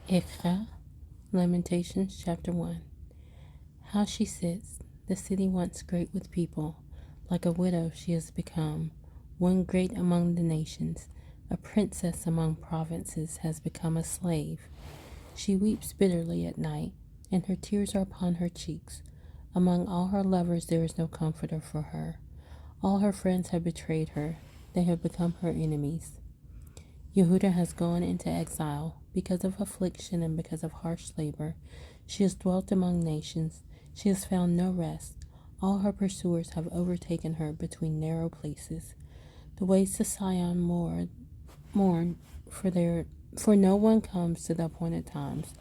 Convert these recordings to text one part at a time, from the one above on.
Ěkah, Lamentations chapter 1. How she sits, the city once great with people, like a widow she has become, one great among the nations, a princess among provinces has become a slave. She weeps bitterly at night, and her tears are upon her cheeks. Among all her lovers there is no comforter for her. All her friends have betrayed her, they have become her enemies. Yehuda has gone into exile because of affliction and because of harsh labor. She has dwelt among nations. She has found no rest. All her pursuers have overtaken her between narrow places. The ways to Sion mourn, for no one comes to the appointed times.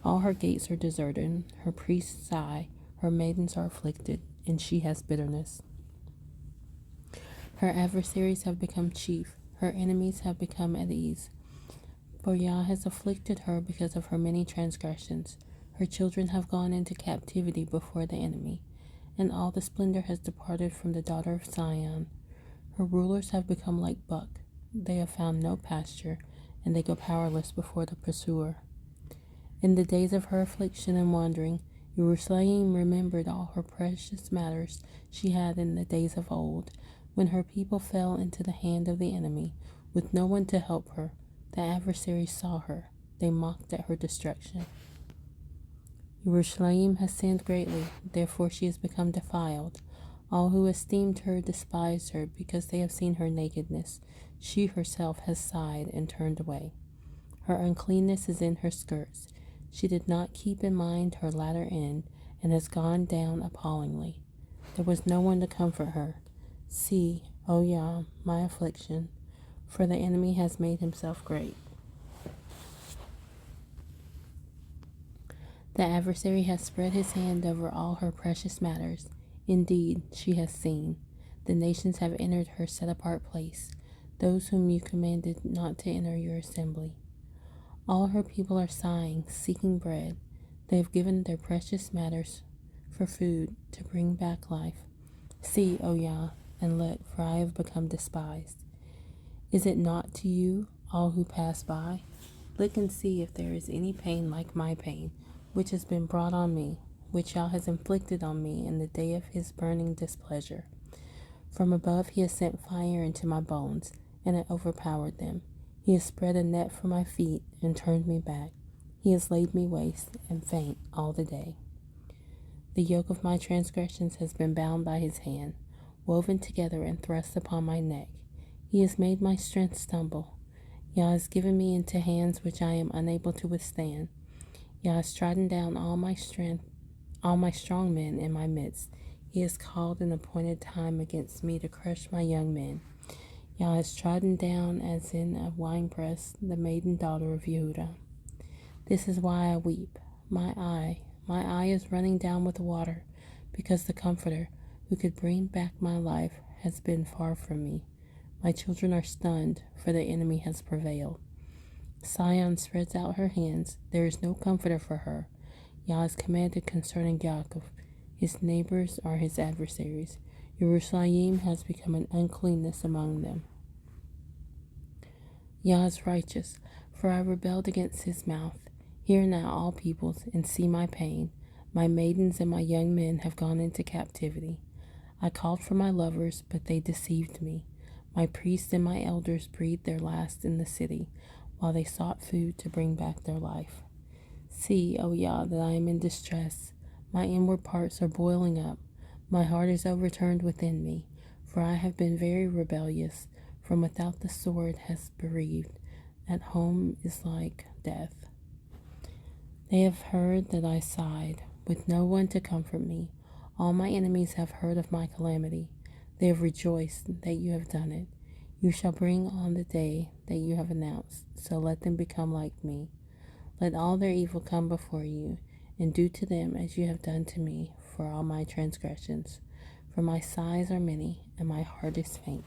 All her gates are deserted. Her priests sigh. Her maidens are afflicted, and she has bitterness. Her adversaries have become chief. Her enemies have become at ease. For Yah has afflicted her because of her many transgressions. Her children have gone into captivity before the enemy, and all the splendor has departed from the daughter of Sion. Her rulers have become like buck. They have found no pasture, and they go powerless before the pursuer. In the days of her affliction and wandering, Jerusalem remembered all her precious matters she had in the days of old, when her people fell into the hand of the enemy, with no one to help her. The adversaries saw her. They mocked at her destruction. Jerusalem has sinned greatly, therefore she has become defiled. All who esteemed her despised her, because they have seen her nakedness. She herself has sighed and turned away. Her uncleanness is in her skirts. She did not keep in mind her latter end, and has gone down appallingly. There was no one to comfort her. See, O Yah, my affliction, for the enemy has made himself great. The adversary has spread his hand over all her precious matters. Indeed, she has seen. The nations have entered her set-apart place, those whom you commanded not to enter your assembly. All her people are sighing, seeking bread. They have given their precious matters for food to bring back life. See, O Yah, and look, for I have become despised. Is it not to you, all who pass by? Look and see if there is any pain like my pain, which has been brought on me, which Yah has inflicted on me in the day of his burning displeasure. From above he has sent fire into my bones, and it overpowered them. He has spread a net for my feet and turned me back. He has laid me waste and faint all the day. The yoke of my transgressions has been bound by his hand, woven together and thrust upon my neck. He has made my strength stumble. Yah has given me into hands which I am unable to withstand. Yah has trodden down all my strong men in my midst. He has called an appointed time against me to crush my young men. Yah has trodden down as in a winepress the maiden daughter of Yehuda. This is why I weep. My eye is running down with water, because the Comforter, who could bring back my life, has been far from me. My children are stunned, for the enemy has prevailed. Sion spreads out her hands. There is no comforter for her. Yah has commanded concerning Yaakov. His neighbors are his adversaries. Jerusalem has become an uncleanness among them. Yah is righteous, for I rebelled against his mouth. Hear now, all peoples, and see my pain. My maidens and my young men have gone into captivity. I called for my lovers, but they deceived me. My priests and my elders breathed their last in the city, while they sought food to bring back their life. See, O Yah, that I am in distress. My inward parts are boiling up. My heart is overturned within me, for I have been very rebellious. From without the sword has bereaved. At home is like death. They have heard that I sighed, with no one to comfort me. All my enemies have heard of my calamity. They have rejoiced that you have done it. You shall bring on the day that you have announced, so let them become like me. Let all their evil come before you, and do to them as you have done to me for all my transgressions. For my sighs are many, and my heart is faint.